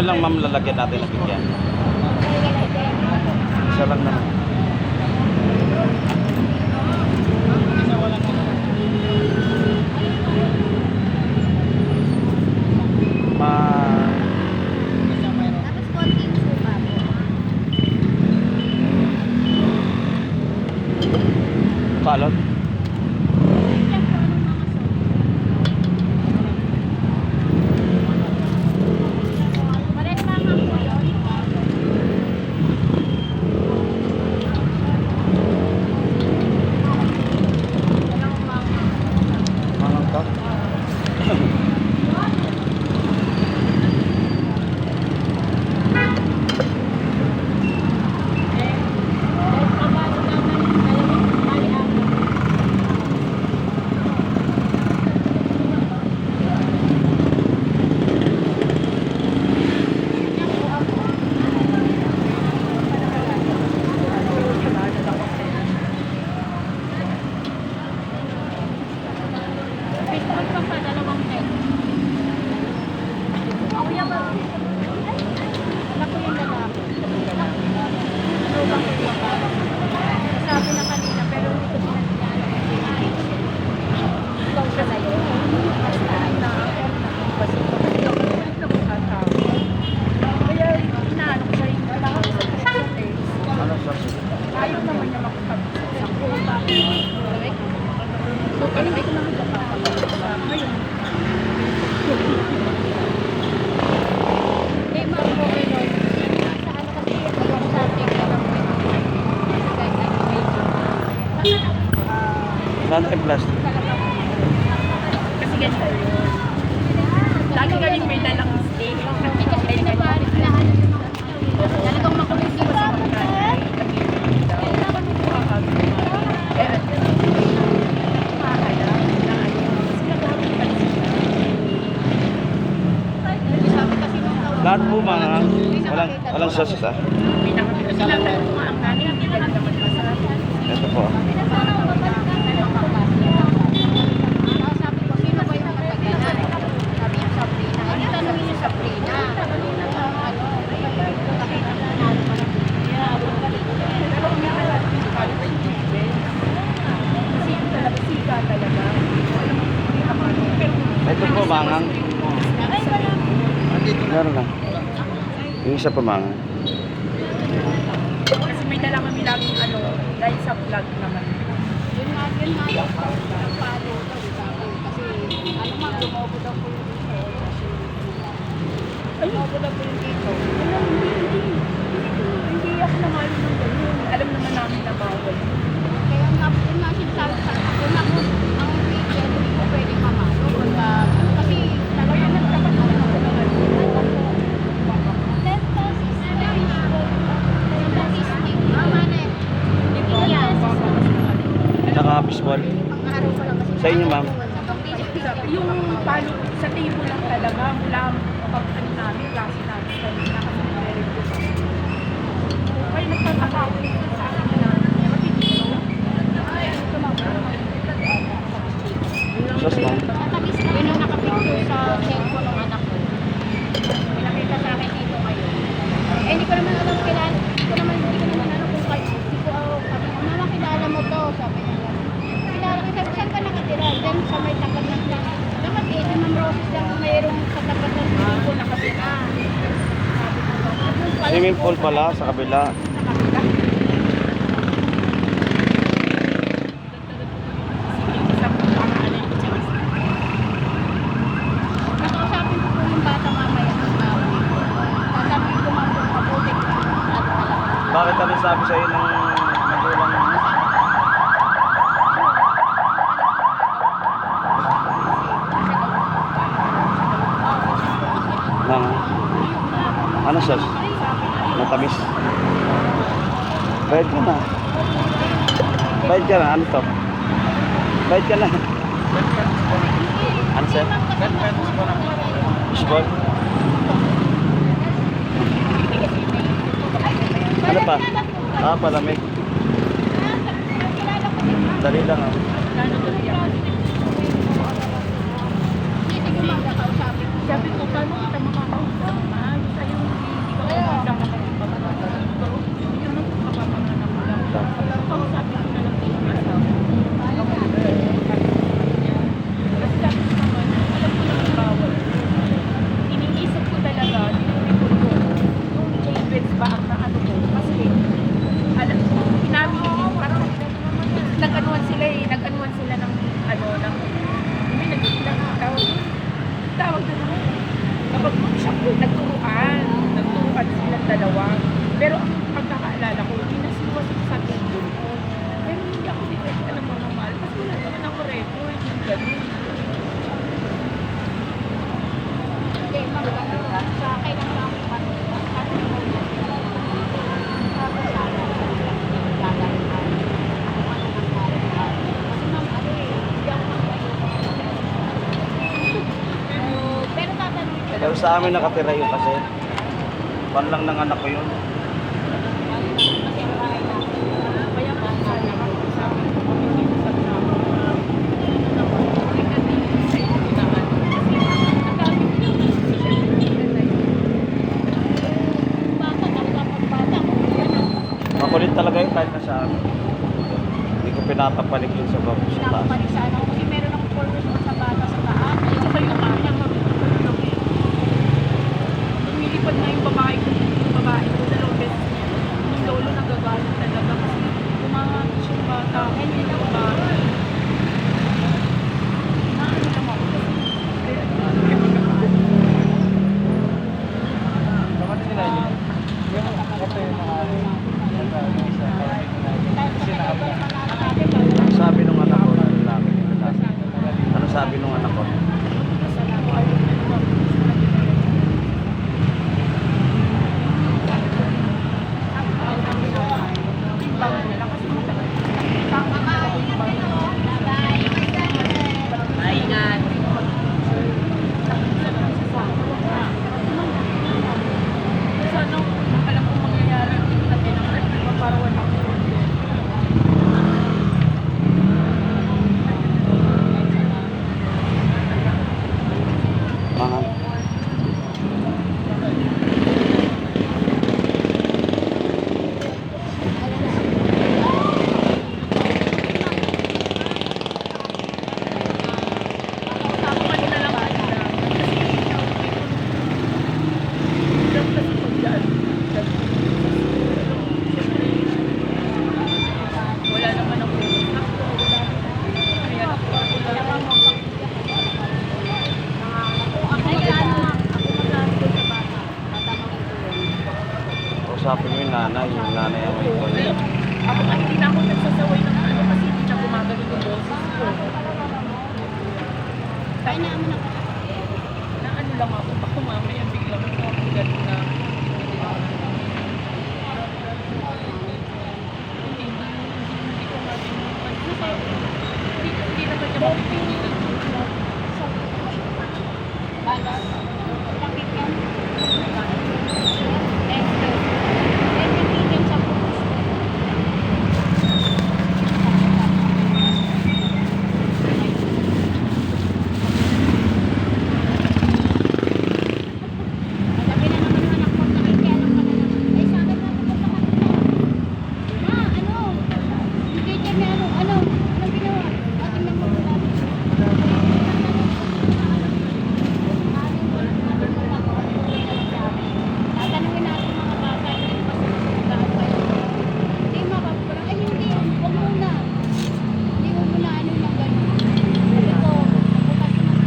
Ilan lang ma'am lalagyan natin na bigyan? Isa lang naman. Tapos konting suka po. Balot? Pares lang po yun. Mangang ka? Fishball pa pa, dalawang pen. Kuya ba? Anak ko yung lalaki. Lubang ko yung babae. Sabi na kanina, pero hindi ko sinasyan. Ikaw siya sa'yo. Basta, basta. Kaya, inaano ko siya yung lalaki sa present. Ano sa Ayaw naman niya makapag-isip sa kuta. So, anyway ko naman sa ngayon. Eh, ma'am, okay, Lord. Sa ano kasi, ayoko sa ating non-plastic? Kasi ganito yun. Lagi galing may dalang steak. Hindi kasi pinaparit na ano yung mga talagang makulit yung sa mga Lahat po mga walang sauce ah. Pinakapinasalan ko nga ang namin, hindi ka naman masarap. Ito po. sabi ko, sino ba yung matagalan? Sabi yung Sabrina. Ano tanongin yung Sabrina? Kasi yung talaga, sika talaga. Ito po mangang. Meron na. Yung isa po mangang. Kasi may dala kami laging ano, dahil sa vlog naman. Yun nga yung palo daw, sabi. Kasi, ano nga, lumobo daw po yung dito. Ay, ako na po yung dito. Hindi ako naman ng ganyan. Alam naman namin na bawal. Kaya nga, yun nga sinasabi sa akin, ako, ang weekend, hindi ko pwede mamalo. Kasi, talagang nagkakasama ako ng ano. Naka-fishball. Sa inyo ma'am. Yung palo sa table lang talaga, mula pag ano namin, klase namin, kanina kasi nire-review kami. Kaya nagtataka ako sa akin na matitino. Sauce ma'am. Yun ang nakapicture sa cellphone ng anak ko. Pinakita sa akin dito ngayon. Eh, hindi ko naman alam kilala. Hindi ko naman alam kung kayo. Hindi ko, sabi ko, mama, kilala mo to. Sabi niya, kilala ko. Sabi, saan ka nakatira? Diyan sa may tapat ng lang. Dapat eh, si Ma'am Roses lang mayroong sa tapat ng swimming pool nakatira. Swimming pool pala sa kabila. Nakausapin ko po yung bata mamaya ng tao. Sasabihin ko ma'am kung mabuti at talaga. Bakit kami sabi sa iyo ng magulang mo? Nang ano sauce? Matamis. Bayad ka na. Bayad ka na. Ano to? Bayad ka na. Ano sir? Fishball? Ano pa? Ah, palamig. Dali lang ah. Hindi, sige ma'am, nakausapin ko. Sabi ko, paano kita makakausap? Sa'yo lang ako magpapanganak. Pero hindi naman kung mapapanganak ko lang. Kausapin ko na lang din yung asawa. Kasi sabi ko naman, alam ko naman bawal. Iniisip ko talaga, tinuripon ko yung labels ba ang naano ko. Kasi alam ko, inamin, parang nag-anuan sila ng ano, ng hindi tawag na naman. Kapag siya po, nagturuan silang dalawa. Pero ang pagkakaalala ko, pinasiwas ko sa table ko. Pero hindi ako direkta ng mga mahal. Kasi wala naman ako record. Yung gano'n. Hindi, maganda. Sa akin lang ako pero tatanungin ko Pero sa amin nakatira yun kasi. Pan lang ng anak ko yun. kasi ang bahay namin. Kaya ba, sana sabi ko kami dito sa drama. Hindi ka dito sa iyo naman. Kasi ang dami ko yung Bata, talaga pag bata. Makulit talaga yun kahit na sa amin. Hindi ko pinatapalik yun sa babo sa taas. Pinapabalik sa ano. Kasi meron akong purpose sa bata sa taas. Ayun kayo naman niya lumilipad na yung babae ko dalawang beses niya. Yung lolo nagagalit talaga kasi umahati siya yung bata. Hindi na babae. Naano lang ako kasi Ano sabi nung anak ko na lalaki? Ano sabi nung anak ko? sana alam kong mangyayari natin ang para wala akong Mahal. wala naman ako. Kaya Usapin mo yung nanay ang may ito. ako nga hindi na ako nagsasaway ng ano kasi hindi na gumagano yung boses ko. Kaya na mo na. Na ano lang ako, baka mamaya biglang ako gano'n na hindi ko nga pinupan kasi hindi naman niya mapipigilan. Balas. Pakit yan. Extra sa puso. Sabi na naman ng anak ko, nakikialam ka na naman. Ay, sa akin na pupunta ka na. Ma, ano? Hindi dyan may ano, anong ginawa? Atin lang mo natin. Tatanungin natin mga bata, hindi pa sila sumagaan kayo. Hindi makapulang, ay hindi, huwag muna. Hindi mo muna ano lang gano'n. Sabi ko, bukas naman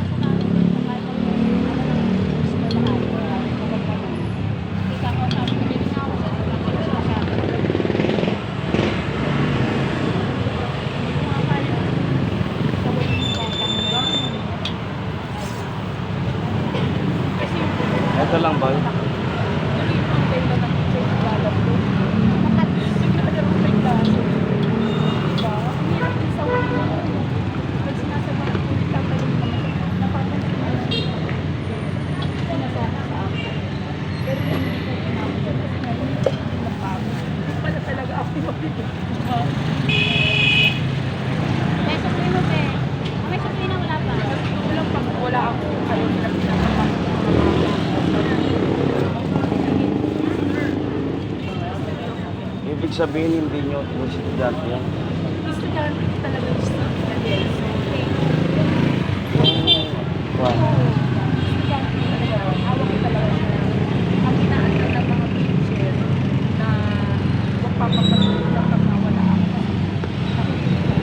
sa namin, kahit ano gusto lahat. Hindi ka ako sabi ko, hindi na ako sa lang sila sa akin. Mga kaya, sabay yung bata mo. Kasi yung Ito lang ba? tuloy yung ang tela ng teacher ng lalab ko. Naglalaro sa yung klase. Diba? Ang hirap din sa wala. Pag sinasabahan ko, tatalong naman. Napapansin na lang. Sinasabi sa akin. Pero hindi ko pinapagod kasi nga hindi ko pinapagod. Hindi pala talaga ako mabibig. May sukli mo, be. May sukli na wala pa. Wala pa. Wala ako. Ayaw nila pinapapasok. ibig sabihin hindi nyo estudyante yan. Estudyante ko talaga yung estudyante. Wow. Estudyante ko talaga. Hawak ko talaga siya. Ang inaanal ng mga teacher na huwag papapasukin lang pag nawala ako. Nakikita.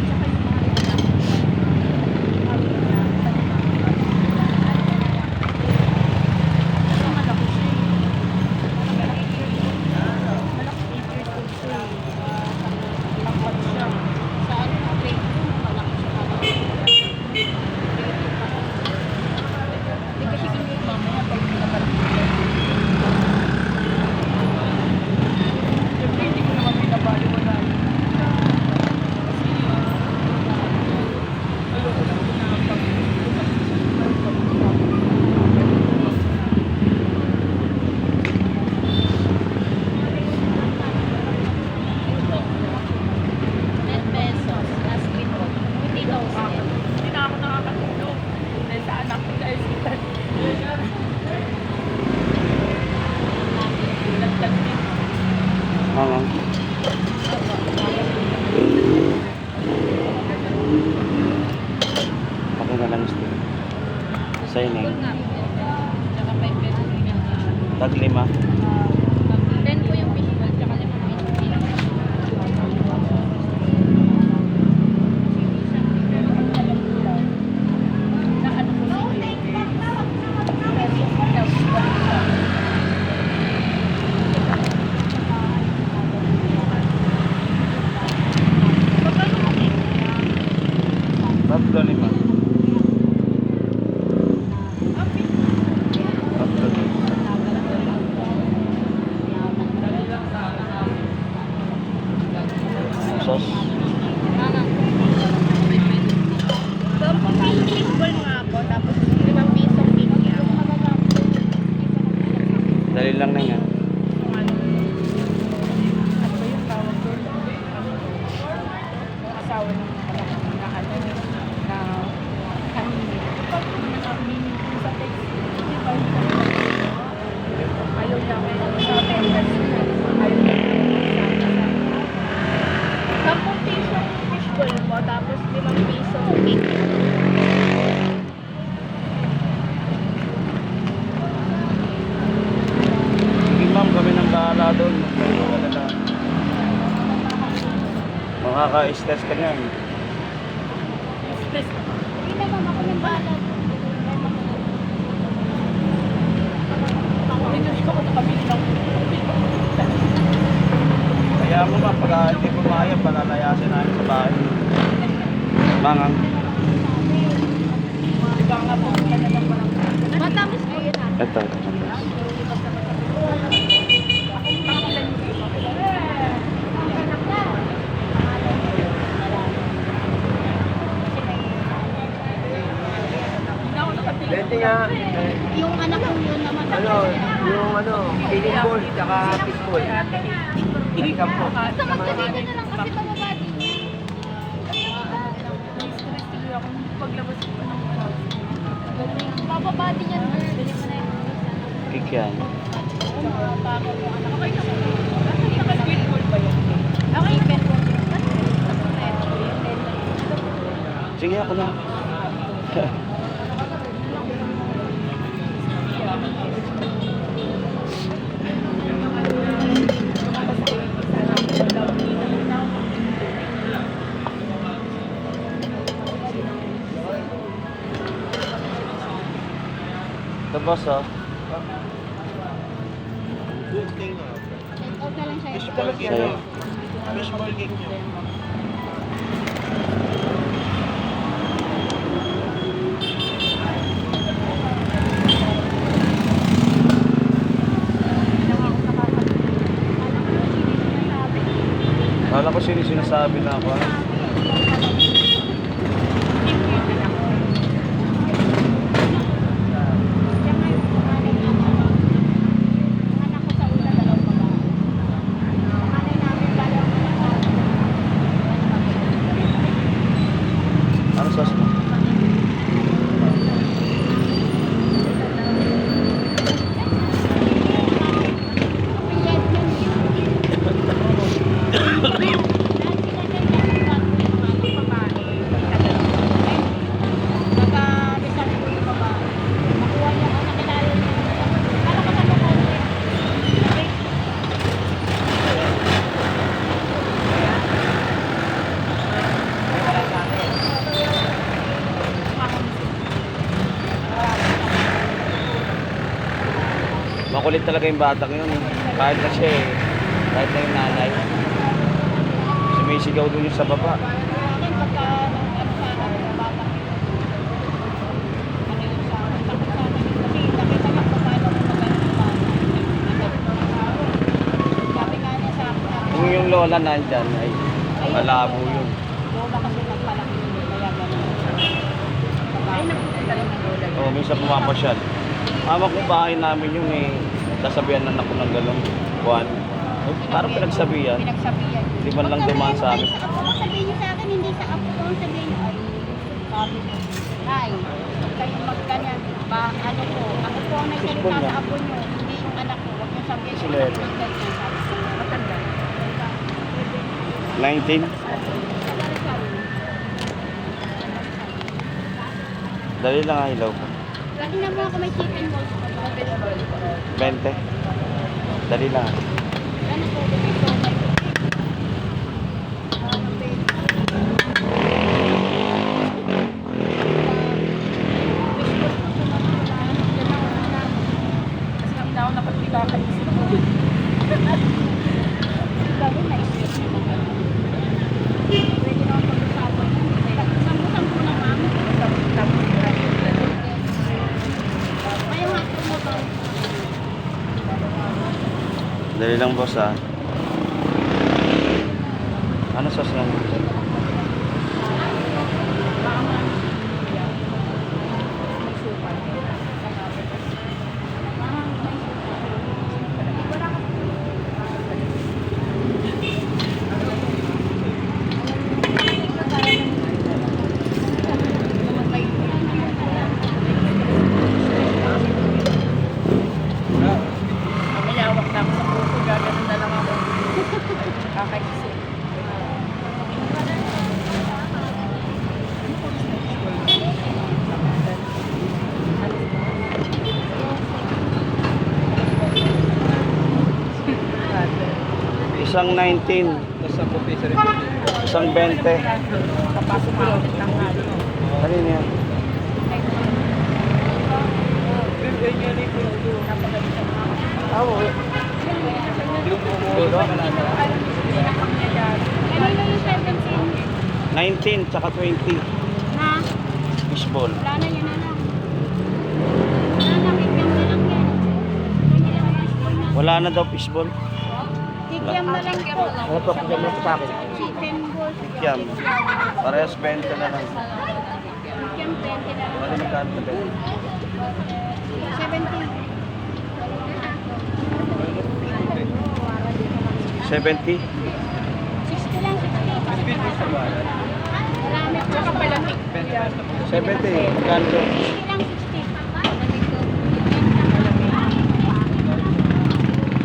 Tsaka yung mga anak ko. Sabi ko na, kasama na ko siya. Malaki 8 years old siya. Lakot siya. Sa ano, grade 2, malaki siya malaki. Hindi kasi kinulit mamaya pag pinabalik. Siyempre, hindi ko naman pinabaliwala. Kasi, ayoko lang po na pesos, last week ko, 20,000. Hindi na ako nakakatulog. Dahil sa anak ko dahil sa nagtag din. Ano? Ako na lang gusto. Signing. Tsaka 5 pesos yun. Tag 5. 10 po yung fishball, tsaka 5 pesos. Na ano ko Tatlo 5. Tatlo 5. Sos. Fishball nga ako, tapos 5 piso pinya. Dali lang na yan. ano ba yung tawag doon? Asawa ng anak ko na ano na kanini. Pag nakamini sa text, hindi pa rin ayaw niya kayo sa text. Ayaw niya sa 10 piso yung fishball mo, tapos 5 piso pinya. Sige ma'am, kami nang bahala doon. Makaka-stress ka niyan. text. Hindi naman ako ng balat. Hindi ko nakabili ng Kaya mo ma'am, pag hindi pumayag, palalayasin namin sa bahay. Mangang. Diba nga po talagang walang Matamis po yun ah. Ito. Hindi ako nakabili. Pwede nga, Yung anak ko yun naman. yung feeling ball, tsaka fishball. Hindi ka po. Basta magkasito na lang kasi pababa din niya. Stress tuloy ako nung paglabas ko pa ng Pababa din yan, girl. Bili mo na yung Kik yan. bago mo anak. Okay na po. Naka-sweet ball ba yun? Okay, pero Sige, ako na. Ito boss oh. out na lang siya. Sa'yo. Fishball cake nyo. Kala ko sino sinasabi na ako. Ano sauce mo? Makulit talaga yung batang yun. Kahit na siya eh. Kahit na yung nanay. Sumisigaw doon yung sa baba. Akin pagka ano sana yung bata ano yun sa akin takot sana kasi nakita niya kung paano ko magano ng bata. Sabi nga niya sa akin Kung yung lola nandyan ay malabo yun. lola kasi nagpalaki yun kaya gano'n. Ay, nagpupunta rin ng lola. Oo, minsan pumapasyal. Mama kong bahay namin yun eh. Sasabihan na ako ng gano'n. Buwan. Parang pinagsabihan. Pinagsabihan. Di man lang dumaan sa amin. Sa apo ko, sabihin niyo sa akin, hindi sa apo ko, sabihin niyo, ay, sabi ko, ay, huwag kayong magganyan. Ba, ano po, ako po ang nagsalita sa apo niyo, hindi yung anak ko, huwag niyo sabihin Si sa Lelo. anak ko, ganyan, sabi ko. Matanda. 19. Dali lang ang ilaw ko. Lagi na mo ako may chicken balls ko, 20. Dali lang. ano po, dito, may Kasi kami na ako napagpila kayo sa gawin na isip niyo na gano'n. Pwede naman pag-usapan. Sampu-sampu na mami. May yung hotdog mo ba? Dali lang boss ah. Ano sauce lang? Mayawak na ako sa puso, gaganon na lang ako. Kakaisip. Isang 19. Isang 20. Papasok na ulit ng halo. Ano yan? Kanino yung 17? 19 tsaka 20. Ha? Fishball. Wala na yun na lang. Wala na, kikiam na lang yan. Hindi lang ang fishball na. Wala na daw fishball. Kikiam na lang po. Ano po, kaya mo sa akin? Chicken balls. Kiam. Parehas 20 na lang. Kikiam 20 na lang. Ano magkano na ba? 17. 70? 60 lang, 60. Marami po. Saka palamig. 70. Magkano daw? 60 lang, 60.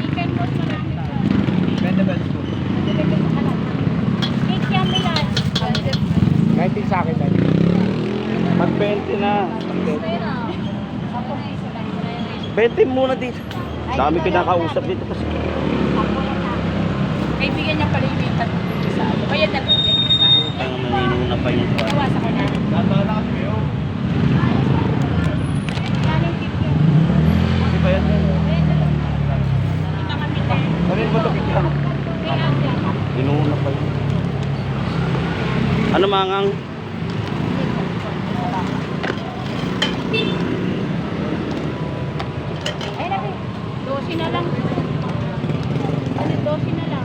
Chicken balls marami po. Kikiam nila. Kahit din sa akin dali. Mag 20 na. 20 muna dito. Dami kinakausap dito kasi. Kaibigan niya pala yung may tattoo sa ano. Kaya nabigyan kita. Ang naninuna pa yung kwan. Nawasan ko na. Galing kikiam. Hindi ba yan? Kita kami tayo. Kanin ba ito kikyan? Inuna pa yun. Ano mangang? Ay, nabi. 12 na lang. Ano, 12 na lang.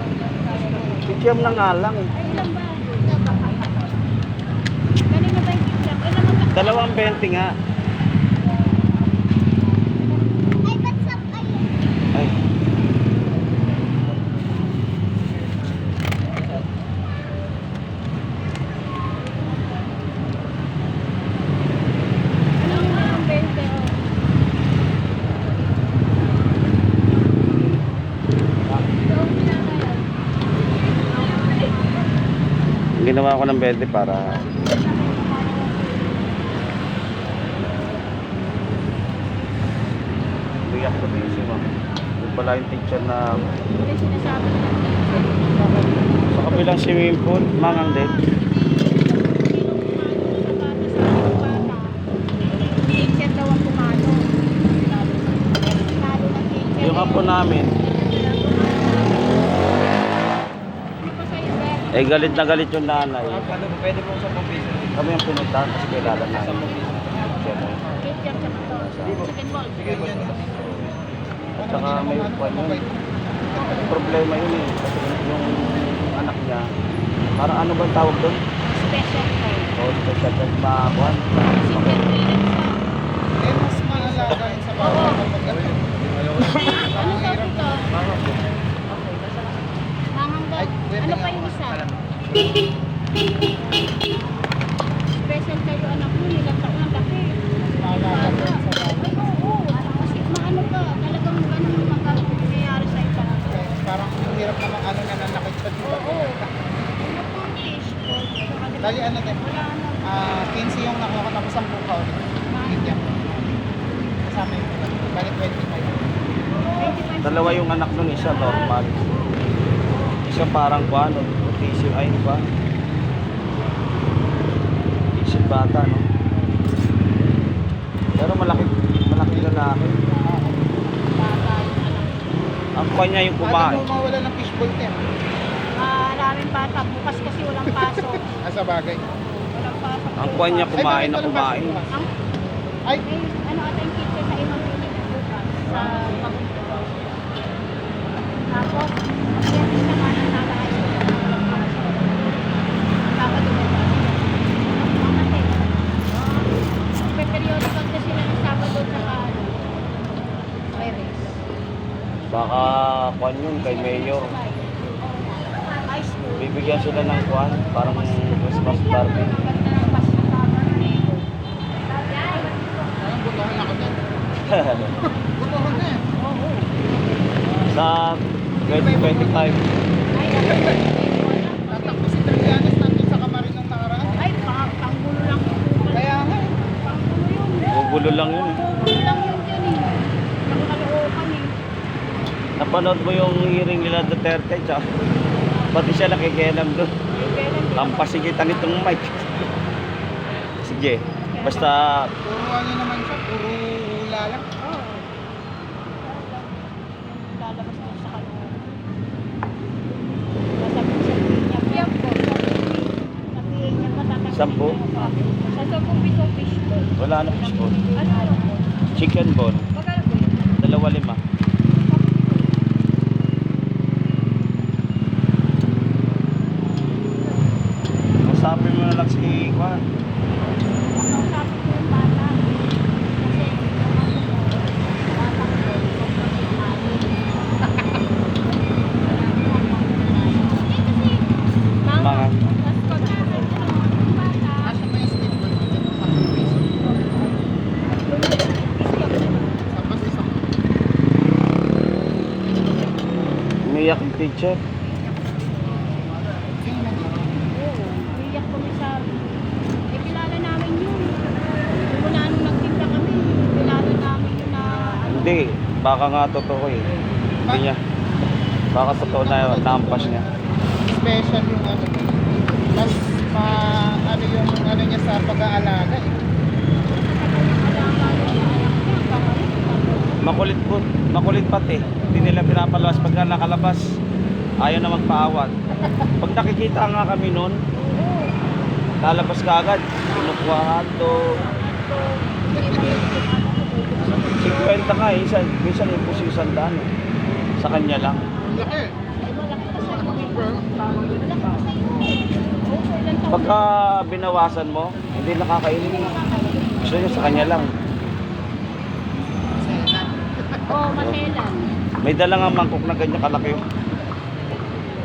Kikiam na nga lang eh. Ay, ilan ba? Kanina ba yung kikiam? Ilan naman? Dalawang 20 nga. Ay, ba't sa kayo? Ay. Ano yung 20? Oh. Ginawa ko ng 20 para biyak ko din si ma'am. Yung pala yung teacher na Hindi sinasabi na sa kabilang swimming pool, mangang din. Teacher daw ang pumalo. Pumalo ng teacher. Yung po namin. Ano pa sa'yo, Beth? Eh galit na galit yung nanay. Ano, pwede pong 10 piso. Kami ang pinuntahan kasi kilala namin. Siyempre. Ketchup sa to. Chicken ball. At saka may upuan yun. Problema yun eh. Kasi yung anak niya, parang ano bang tawag doon? Special call. O special card makakuan. Super clearance sa... Eh, mas maalaga yun sa bawal kapag ano. Ano sabi to? Manghanggang. Ano pa yung isa? Special kayo anak mo, nilang taon ang laki. Ay, oo. Kasi maano ka, talagang ganun yung nangyayari sa iba. Parang ang hirap naman ano na nanakit pa dito. Oo. Ano po, fish ball. Dali ano din? Wala na. 15 yung nakuha ko tapos 10 ka ulit. Ganyan. Kasama yung balik 25. 25. Dalawa yung anak nun, isa normal. Isa parang kuan, autism, ay ba? Autism bata, no? Pero malaki lalaki. Bata yung anak. Ang kuan niya yung Paano kumain. mo mawala ng fishbowl din? Maraming bata. Bukas kasi walang pasok. Sa bagay. Walang pasok. Ang kuan niya kumain na kumain. Ang Ay, may ano ata yung kitchen sa imang pinig bukas sa pagpunta. Tapos, kasi sa nga ng nalaayos ko na walang pasok. Ang Sabado na ba? Ang kasi, periodical kasi sila ng Sabado sa ano, may race. Baka kuan yun kay Mayor. High school. Bibigyan sila ng kuan, parang Christmas party. Ganda ng bus na tama na nito. parang butuhan ako din. Butuhan na eh. Sa 2025. Ay, Tatakbo si Trillanes nandun sa kamarin ng nakaraan. ay, panggulo lang yun. Kaya nga eh. Panggulo yun. Gugulo lang yun. Panggulo lang yun dyan eh. Nakalookan eh. Napanood mo yung hearing nila Duterte, tsaka pati siya nakikialam doon. Tampasigitan itong mic. Sige, basta Puro ano naman siya, puro hula lang. Oo. Lalabas na sa kalookan. Sabi ko sa niya, piyam ko. Sabihin niya, matatag. 10? Sa 10 piso fish ko. wala na fishbowl. Ano? Chicken ball, Magkano po yun? 2.5. Masapin mo na lang si Juan. Sabi ko yung bata. Kasi, bata ko, Mga Kasya pa yung skateboard ko dyan, 10 piso. Sa bus isang. umiyak yung teacher. Iyak kami sa... kilala namin yun. Mula nung nagtinda kami, kilala namin yun na... Hindi, baka nga totoo eh. Hindi niya. Baka totoo na nampas niya. Special yung ano. Mas ano yung ano niya sa pag-aalaga eh. Makulit pati. Hindi nila pinapalabas pagka nakalabas. Ayaw na magpaawat. Pag nakikita nga kami noon, lalabas ka agad. Kinukuha to. 50 nga eh. Minsan yung puso 100. Sa kanya lang. Laki. Pagka binawasan mo, hindi nakakainin. Gusto niya sa kanya lang. Oo, maselan. May dala nga mangkok na ganyan kalaki.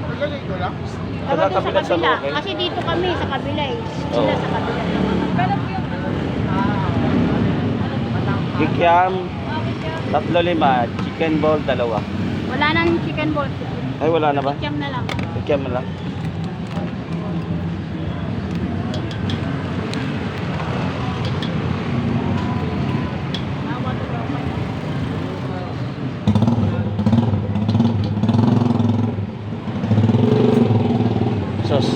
Magaling ko lang. Sa kabila sa Luque. Kasi dito kami, sa kabila eh. Sila Oo. sa kabila naman. Pero po yung... Kikiam, 3.5. Chicken ball, 2. Wala nang chicken ball. Ay, wala na ba? Kikiam na lang. Kikiam na lang. Awa to daw kayo. Sos.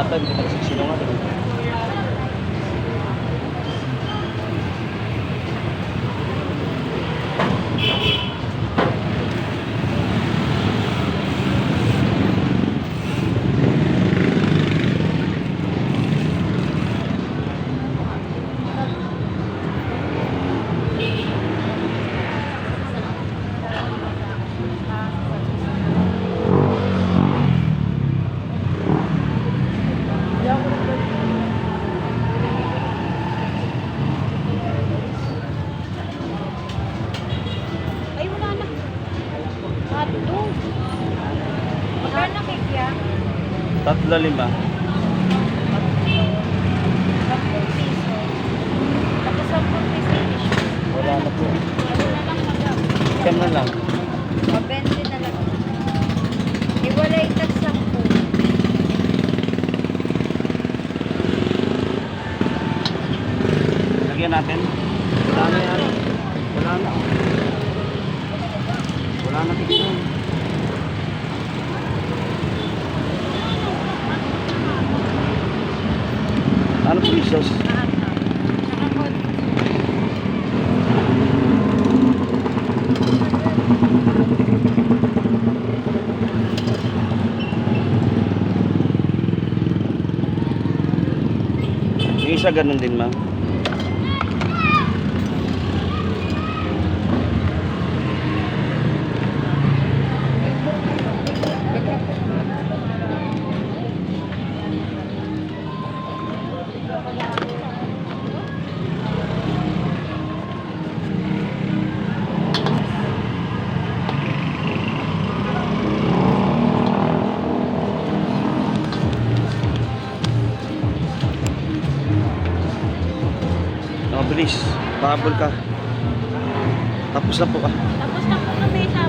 Ata, hindi nagsisinungaling. Ay, wala na. Hotdog. Magkano kikya? 3-5. 10 piso. Tapos 10 piso issue. Wala na po. Ano na lang madam? Ikan na lang. O, 20 na lang. Iwalay tag 10. Lagyan natin. Wala na yan. Wala na. Wala na kita. Ano pesos? Yung isa ganun din, ma'am. Bilis. Pahabol ka. Tapos na po ah. Tapos na po kami sa